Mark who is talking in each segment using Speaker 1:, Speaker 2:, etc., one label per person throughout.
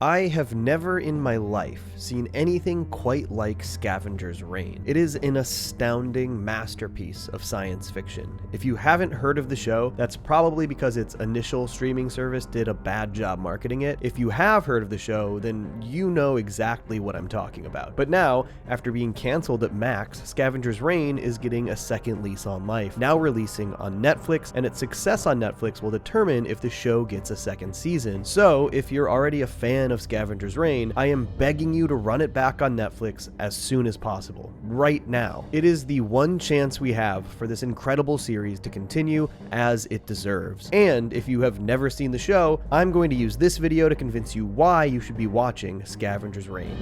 Speaker 1: I have never in my life seen anything quite like Scavengers Reign. It is an astounding masterpiece of science fiction. If you haven't heard of the show, that's probably because its initial streaming service did a bad job marketing it. If you have heard of the show, then you know exactly what I'm talking about. But now, after being canceled at Max, Scavengers Reign is getting a second lease on life, now releasing on Netflix, and its success on Netflix will determine if the show gets a second season. So, if you're already a fan of Scavengers Reign, I am begging you to run it back on Netflix as soon as possible, right now. It is the one chance we have for this incredible series to continue as it deserves. And if you have never seen the show, I'm going to use this video to convince you why you should be watching Scavengers Reign.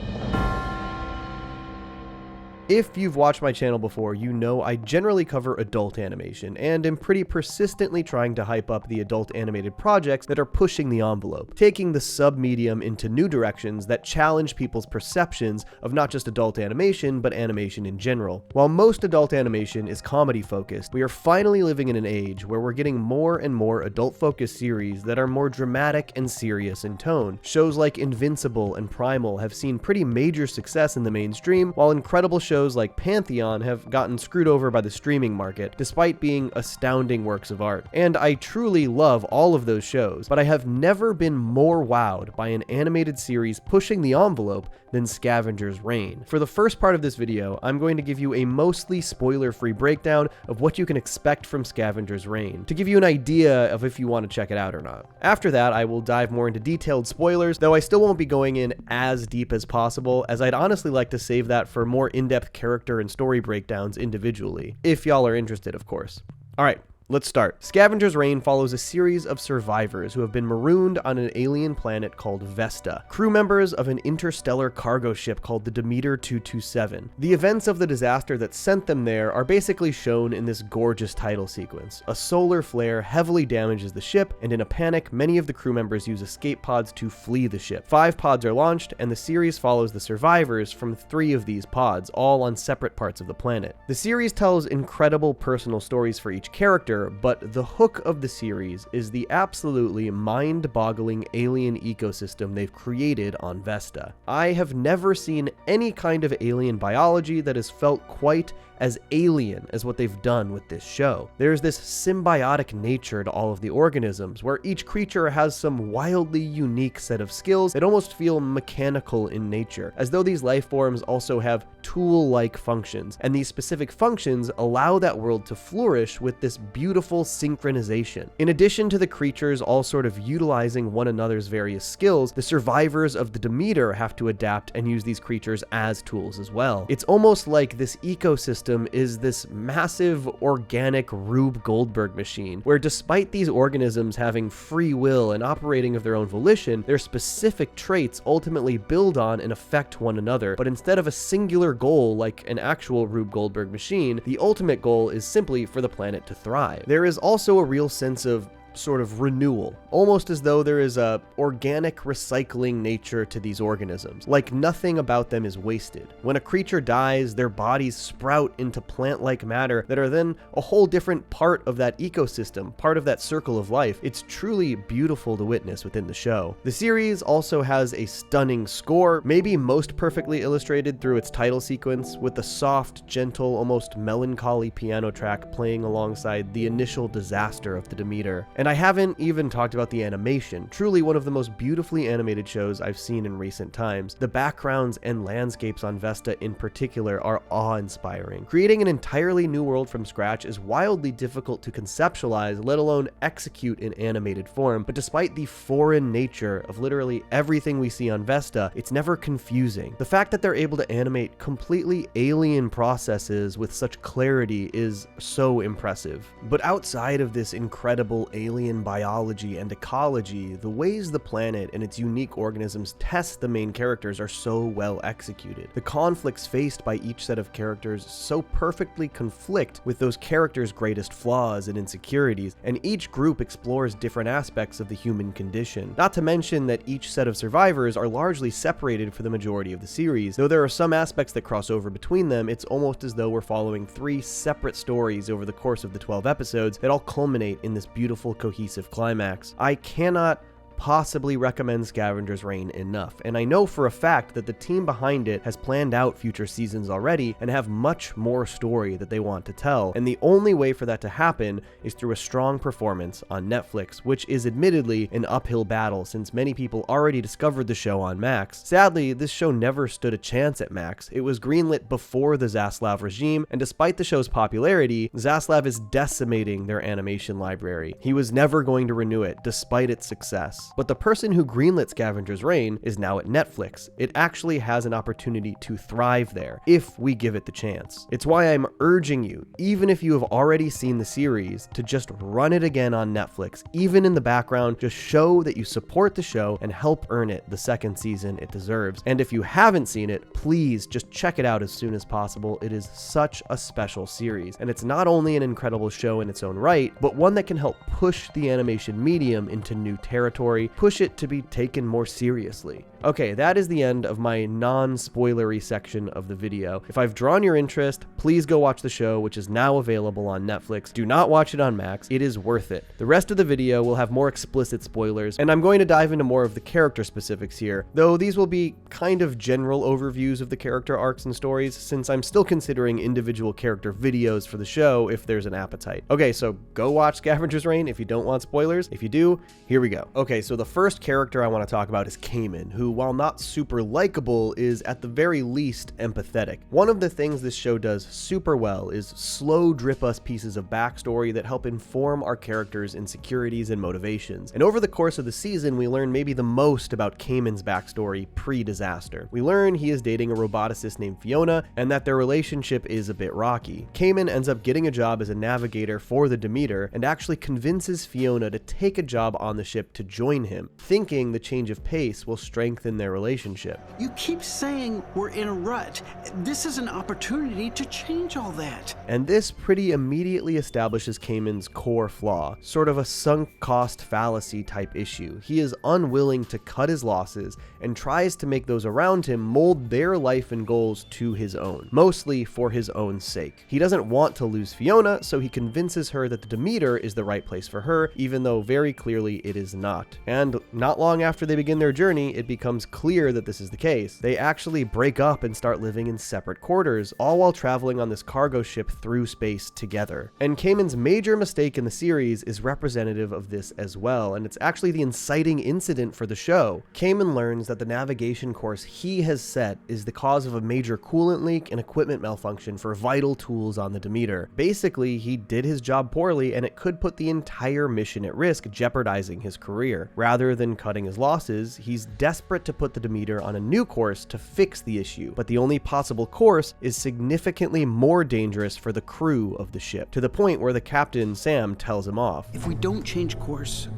Speaker 1: If you've watched my channel before, you know I generally cover adult animation, and am pretty persistently trying to hype up the adult animated projects that are pushing the envelope, taking the sub-medium into new directions that challenge people's perceptions of not just adult animation, but animation in general. While most adult animation is comedy-focused, we are finally living in an age where we're getting more and more adult-focused series that are more dramatic and serious in tone. Shows like Invincible and Primal have seen pretty major success in the mainstream, while incredible shows like Pantheon have gotten screwed over by the streaming market, despite being astounding works of art. And I truly love all of those shows, but I have never been more wowed by an animated series pushing the envelope than Scavengers Reign. For the first part of this video, I'm going to give you a mostly spoiler-free breakdown of what you can expect from Scavengers Reign, to give you an idea of if you want to check it out or not. After that, I will dive more into detailed spoilers, though I still won't be going in as deep as possible, as I'd honestly like to save that for more in-depth character and story breakdowns individually, if y'all are interested, of course. Alright, let's start. Scavengers Reign follows a series of survivors who have been marooned on an alien planet called Vesta, crew members of an interstellar cargo ship called the Demeter 227. The events of the disaster that sent them there are basically shown in this gorgeous title sequence. A solar flare heavily damages the ship, and in a panic, many of the crew members use escape pods to flee the ship. 5 pods are launched, and the series follows the survivors from 3 of these pods, all on separate parts of the planet. The series tells incredible personal stories for each character, but the hook of the series is the absolutely mind-boggling alien ecosystem they've created on Vesta. I have never seen any kind of alien biology that has felt quite as alien as what they've done with this show. There's this symbiotic nature to all of the organisms, where each creature has some wildly unique set of skills that almost feel mechanical in nature, as though these life forms also have tool-like functions, and these specific functions allow that world to flourish with this beautiful synchronization. In addition to the creatures all sort of utilizing one another's various skills, the survivors of the Demeter have to adapt and use these creatures as tools as well. It's almost like this ecosystem is this massive organic Rube Goldberg machine, where despite these organisms having free will and operating of their own volition, their specific traits ultimately build on and affect one another. But instead of a singular goal like an actual Rube Goldberg machine, the ultimate goal is simply for the planet to thrive. There is also a real sense of sort of renewal, almost as though there is a organic recycling nature to these organisms, like nothing about them is wasted. When a creature dies, their bodies sprout into plant-like matter that are then a whole different part of that ecosystem, part of that circle of life. It's truly beautiful to witness within the show. The series also has a stunning score, maybe most perfectly illustrated through its title sequence, with a soft, gentle, almost melancholy piano track playing alongside the initial disaster of the Demeter. And I haven't even talked about the animation, truly one of the most beautifully animated shows I've seen in recent times. The backgrounds and landscapes on Vesta in particular are awe-inspiring. Creating an entirely new world from scratch is wildly difficult to conceptualize, let alone execute in animated form, but despite the foreign nature of literally everything we see on Vesta, it's never confusing. The fact that they're able to animate completely alien processes with such clarity is so impressive. But outside of this incredible alien biology and ecology, the ways the planet and its unique organisms test the main characters are so well executed. The conflicts faced by each set of characters so perfectly conflict with those characters' greatest flaws and insecurities, and each group explores different aspects of the human condition. Not to mention that each set of survivors are largely separated for the majority of the series. Though there are some aspects that cross over between them, it's almost as though we're following 3 separate stories over the course of the 12 episodes that all culminate in this beautiful cohesive climax. I cannot possibly recommend Scavengers Reign enough, and I know for a fact that the team behind it has planned out future seasons already and have much more story that they want to tell, and the only way for that to happen is through a strong performance on Netflix, which is admittedly an uphill battle since many people already discovered the show on Max. Sadly, this show never stood a chance at Max. It was greenlit before the Zaslav regime, and despite the show's popularity, Zaslav is decimating their animation library. He was never going to renew it, despite its success. But the person who greenlit Scavengers Reign is now at Netflix. It actually has an opportunity to thrive there, if we give it the chance. It's why I'm urging you, even if you have already seen the series, to just run it again on Netflix. Even in the background, just show that you support the show and help earn it the second season it deserves. And if you haven't seen it, please just check it out as soon as possible. It is such a special series, and it's not only an incredible show in its own right, but one that can help push the animation medium into new territory, push it to be taken more seriously. Okay, that is the end of my non-spoilery section of the video. If I've drawn your interest, please go watch the show, which is now available on Netflix. Do not watch it on Max. It is worth it. The rest of the video will have more explicit spoilers, and I'm going to dive into more of the character specifics here, though these will be kind of general overviews of the character arcs and stories, since I'm still considering individual character videos for the show if there's an appetite. Okay, so go watch Scavengers Reign if you don't want spoilers. If you do, here we go. Okay, so the first character I want to talk about is Cayman, who, while not super likable, is at the very least empathetic. One of the things this show does super well is slow drip us pieces of backstory that help inform our characters' insecurities and motivations. And over the course of the season, we learn maybe the most about Cayman's backstory pre-disaster. We learn he is dating a roboticist named Fiona, and that their relationship is a bit rocky. Cayman ends up getting a job as a navigator for the Demeter, and actually convinces Fiona to take a job on the ship to join him, thinking the change of pace will strengthen their relationship.
Speaker 2: You keep saying we're in a rut. This is an opportunity to change all that.
Speaker 1: And this pretty immediately establishes Cayman's core flaw, sort of a sunk cost fallacy type issue. He is unwilling to cut his losses and tries to make those around him mold their life and goals to his own, mostly for his own sake. He doesn't want to lose Fiona, so he convinces her that the Demeter is the right place for her, even though very clearly it is not. And not long after they begin their journey, it becomes clear that this is the case. They actually break up and start living in separate quarters, all while traveling on this cargo ship through space together. And Cayman's major mistake in the series is representative of this as well, and it's actually the inciting incident for the show. Cayman learns that the navigation course he has set is the cause of a major coolant leak and equipment malfunction for vital tools on the Demeter. Basically, he did his job poorly, and it could put the entire mission at risk, jeopardizing his career. Rather than cutting his losses, he's desperate to put the Demeter on a new course to fix the issue, but the only possible course is significantly more dangerous for the crew of the ship, to the point where the captain, Sam, tells him off.
Speaker 2: If we don't change course,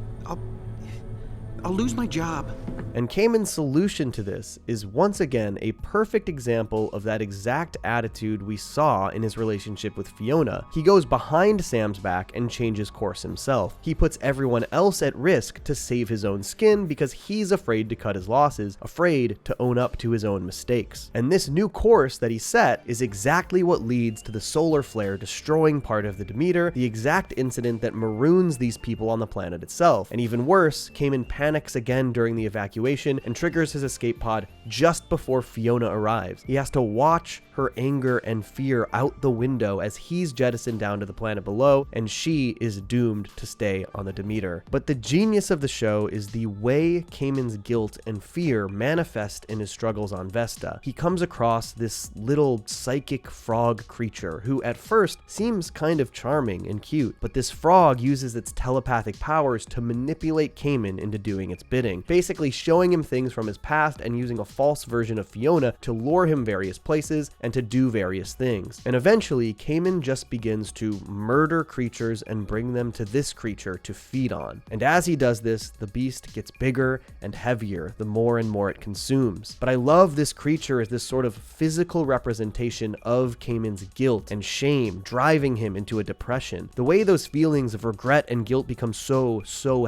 Speaker 2: I'll lose my job.
Speaker 1: And Cayman's solution to this is once again a perfect example of that exact attitude we saw in his relationship with Fiona. He goes behind Sam's back and changes course himself. He puts everyone else at risk to save his own skin because he's afraid to cut his losses, afraid to own up to his own mistakes. And this new course that he set is exactly what leads to the solar flare destroying part of the Demeter, the exact incident that maroons these people on the planet itself. And even worse, Cayman panics again during the evacuation and triggers his escape pod just before Fiona arrives. He has to watch her anger and fear out the window as he's jettisoned down to the planet below, and she is doomed to stay on the Demeter. But the genius of the show is the way Cayman's guilt and fear manifest in his struggles on Vesta. He comes across this little psychic frog creature who at first seems kind of charming and cute, but this frog uses its telepathic powers to manipulate Cayman into doing its bidding, basically showing him things from his past and using a false version of Fiona to lure him various places and to do various things. And eventually, Cayman just begins to murder creatures and bring them to this creature to feed on. And as he does this, the beast gets bigger and heavier the more and more it consumes. But I love this creature as this sort of physical representation of Cayman's guilt and shame, driving him into a depression. The way those feelings of regret and guilt become so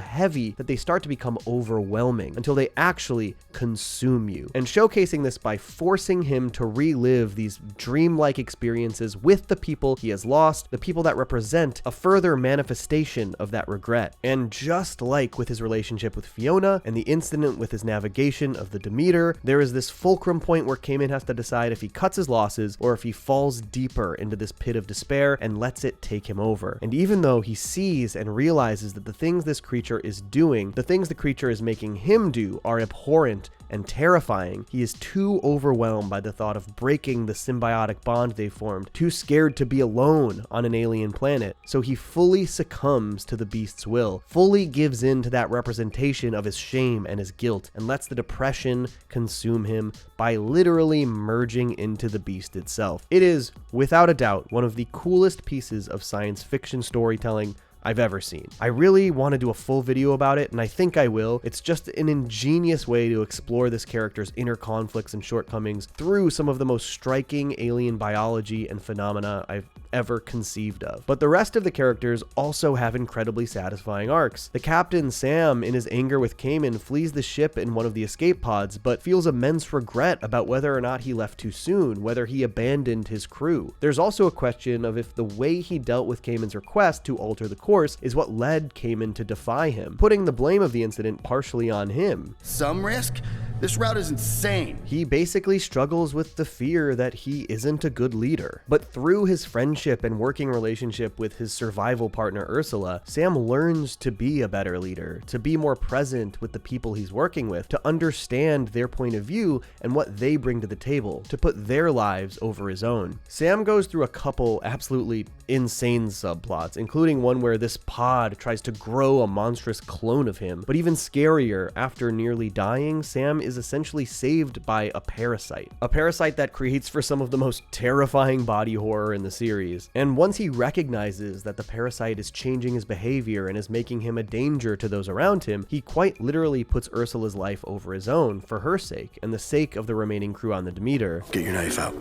Speaker 1: heavy that they start to become overwhelming until they actually consume you, and showcasing this by forcing him to relive these dreamlike experiences with the people he has lost, the people that represent a further manifestation of that regret. And just like with his relationship with Fiona and the incident with his navigation of the Demeter, there is this fulcrum point where Cayman has to decide if he cuts his losses or if he falls deeper into this pit of despair and lets it take him over. And even though he sees and realizes that the things this creature is doing, the things the creature is making him do, are abhorrent and terrifying, he is too overwhelmed by the thought of breaking the symbiotic bond they formed, too scared to be alone on an alien planet. So he fully succumbs to the beast's will, fully gives in to that representation of his shame and his guilt, and lets the depression consume him by literally merging into the beast itself. It is, without a doubt, one of the coolest pieces of science fiction storytelling I've ever seen. I really want to do a full video about it, and I think I will. It's just an ingenious way to explore this character's inner conflicts and shortcomings through some of the most striking alien biology and phenomena I've ever conceived of. But the rest of the characters also have incredibly satisfying arcs. The captain, Sam, in his anger with Cayman, flees the ship in one of the escape pods, but feels immense regret about whether or not he left too soon, whether he abandoned his crew. There's also a question of if the way he dealt with Cayman's request to alter the course is what led Cayman to defy him, putting the blame of the incident partially on him.
Speaker 3: Some risk? This route is insane.
Speaker 1: He basically struggles with the fear that he isn't a good leader. But through his friendship and working relationship with his survival partner Ursula, Sam learns to be a better leader, to be more present with the people he's working with, to understand their point of view and what they bring to the table, to put their lives over his own. Sam goes through a couple absolutely insane subplots, including one where this pod tries to grow a monstrous clone of him. But even scarier, after nearly dying, Sam is essentially saved by a parasite that creates for some of the most terrifying body horror in the series. And once he recognizes that the parasite is changing his behavior and is making him a danger to those around him, he quite literally puts Ursula's life over his own for her sake and the sake of the remaining crew on the Demeter.
Speaker 3: Get your knife out.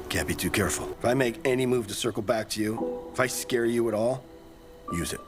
Speaker 3: Can't be too careful. If I make any move to circle back to you, if I scare you at all, use it.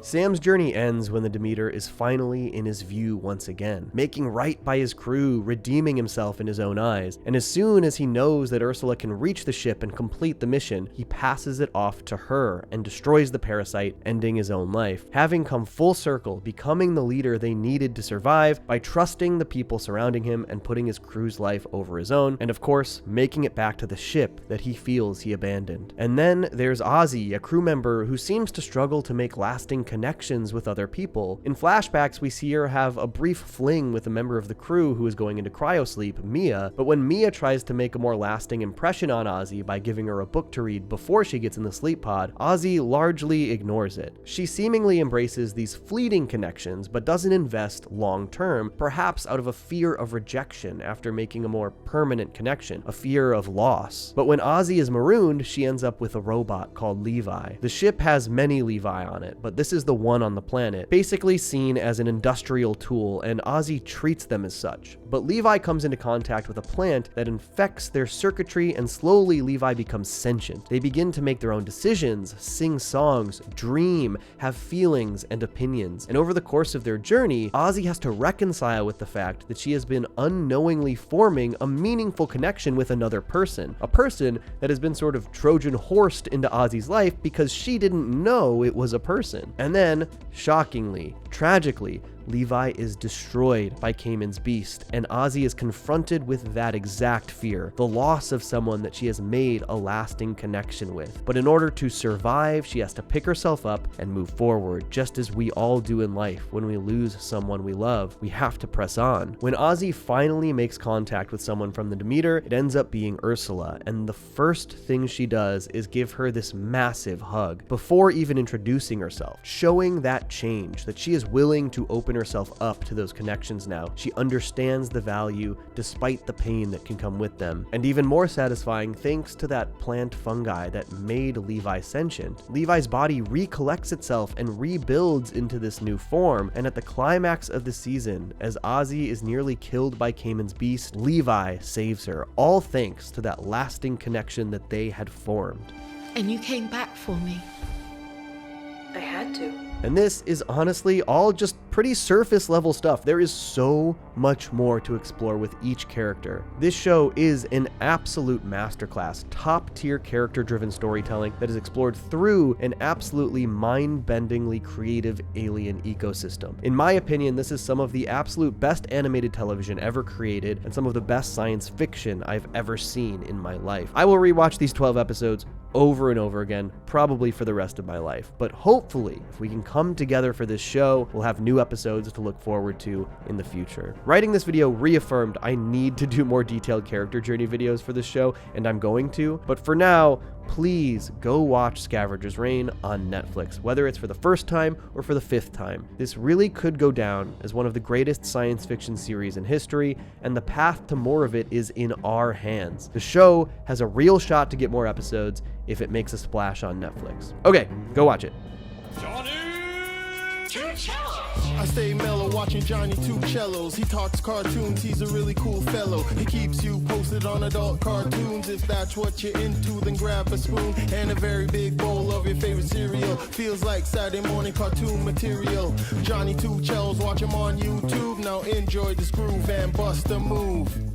Speaker 1: Sam's journey ends when the Demeter is finally in his view once again, making right by his crew, redeeming himself in his own eyes. And as soon as he knows that Ursula can reach the ship and complete the mission, he passes it off to her and destroys the parasite, ending his own life, having come full circle, becoming the leader they needed to survive by trusting the people surrounding him and putting his crew's life over his own, and of course, making it back to the ship that he feels he abandoned. And then there's Ozzy, a crew member who seems to struggle to make lasting connections with other people. In flashbacks, we see her have a brief fling with a member of the crew who is going into cryosleep, Mia, but when Mia tries to make a more lasting impression on Ozzy by giving her a book to read before she gets in the sleep pod, Ozzy largely ignores it. She seemingly embraces these fleeting connections, but doesn't invest long term, perhaps out of a fear of rejection after making a more permanent connection, a fear of loss. But when Ozzy is marooned, she ends up with a robot called Levi. The ship has many Levi on it, but this is the one on the planet, basically seen as an industrial tool, and Ozzy treats them as such. But Levi comes into contact with a plant that infects their circuitry, and slowly Levi becomes sentient. They begin to make their own decisions, sing songs, dream, have feelings and opinions. And over the course of their journey, Ozzy has to reconcile with the fact that she has been unknowingly forming a meaningful connection with another person, a person that has been sort of Trojan horsed into Ozzy's life because she didn't know it was a person. And then, shockingly, tragically, Levi is destroyed by Cayman's beast, and Ozzy is confronted with that exact fear, the loss of someone that she has made a lasting connection with. But in order to survive, she has to pick herself up and move forward, just as we all do in life. When we lose someone we love, we have to press on. When Ozzy finally makes contact with someone from the Demeter, it ends up being Ursula, and the first thing she does is give her this massive hug, before even introducing herself, showing that change, that she is willing to open herself up to those connections now. She understands the value despite the pain that can come with them. And even more satisfying, thanks to that plant fungi that made Levi sentient, Levi's body recollects itself and rebuilds into this new form. And at the climax of the season, as Ozzy is nearly killed by Cayman's beast, Levi saves her, all thanks to that lasting connection that they had formed.
Speaker 4: And you came back for me.
Speaker 5: I had to.
Speaker 1: And this is honestly all just pretty surface level stuff. There is so much more to explore with each character. This show is an absolute masterclass, top tier character driven storytelling that is explored through an absolutely mind-bendingly creative alien ecosystem. In my opinion, this is some of the absolute best animated television ever created and some of the best science fiction I've ever seen in my life. I will rewatch these 12 episodes over and over again, probably for the rest of my life. But hopefully, if we can come together for this show, we'll have new episodes to look forward to in the future. Writing this video reaffirmed I need to do more detailed character journey videos for this show, and I'm going to. But for now, please go watch Scavengers Reign on Netflix, whether it's for the first time or for the 5th time. This really could go down as one of the greatest science fiction series in history, and the path to more of it is in our hands. The show has a real shot to get more episodes if it makes a splash on Netflix. Okay, go watch it.
Speaker 4: I stay mellow watching Johnny Two Cellos. He talks cartoons, he's a really cool fellow. He keeps you posted on adult cartoons. If that's what you're into, then grab a spoon and a very big bowl of your favorite cereal. Feels like Saturday morning cartoon material. Johnny Two Cellos, watch him on YouTube. Now enjoy this groove and bust a move.